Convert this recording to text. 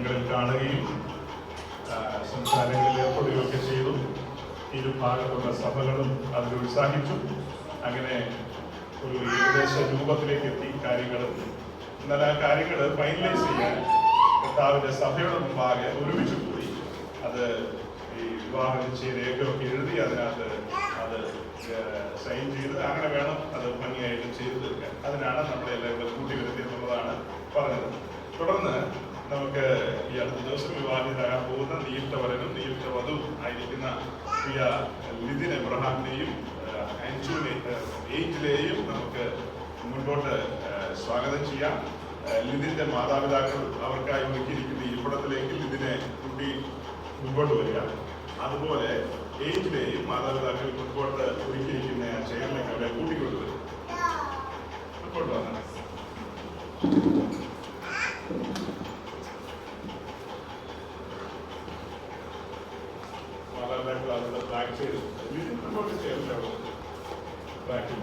സ്ഥലങ്ങളിൽ കാണുകയും സംസാരങ്ങളിൽ ഏർപ്പെടുകയൊക്കെ ചെയ്തു. ഇരുഭാഗത്തുള്ള സഭകളും അതിൽ ഉത്സാഹിച്ചു. അങ്ങനെ ഒരു ഏകദേശ രൂപത്തിലേക്ക് എത്തി കാര്യങ്ങൾ. എന്നാൽ ആ കാര്യങ്ങൾ ഫൈനലൈസ് ചെയ്യാൻ കർത്താവിന്റെ സഭയുടെ മുമ്പാകെ ഒരുമിച്ച് കൂടി അത് ഈ വിവാഹ നിശ്ചയ രേഖയൊക്കെ എഴുതി അതിനകത്ത് അത് സൈൻ ചെയ്ത് അങ്ങനെ വേണം അത് ഭംഗിയായിട്ട് ചെയ്തു തീർക്കാൻ. അതിനാണ് നമ്മളെല്ലാവരും കൂട്ടി വരുത്തി എന്നുള്ളതാണ് പറഞ്ഞത്. തുടർന്ന് നമുക്ക് ഈ അടുത്ത ദിവസം വിവാഹിതരാകാൻ പോകുന്ന നിയുക്തവരനും നിയുക്തവധുവും ആയിരിക്കുന്ന പ്രിയ ലിതിൻ എബ്രഹാമിനെയും ഏഞ്ചിലെയും നമുക്ക് മുൻപോട്ട് സ്വാഗതം ചെയ്യാം. ലിതിന്റെ മാതാപിതാക്കൾ അവർക്കായി ഒരുക്കിയിരിക്കുന്ന ഇരിപ്പിടത്തിലേക്ക് ലിതിനെ കൂട്ടി മുൻപോട്ട് വരിക. അതുപോലെ ഏഞ്ചിലെയും മാതാപിതാക്കൾ മുൻപോട്ട് ഒരുക്കിയിരിക്കുന്ന ചെയറിലേക്ക് അവരെ കൂട്ടിക്കൊണ്ടുവരും. മുൻപോട്ട് വന്നാൽ മാതാപിതാക്കൾ അവരുടെ ബാക്ക് ചെയ്ത് മുൻപോട്ട് ചെയ്യാൻ ബാക്കിൽ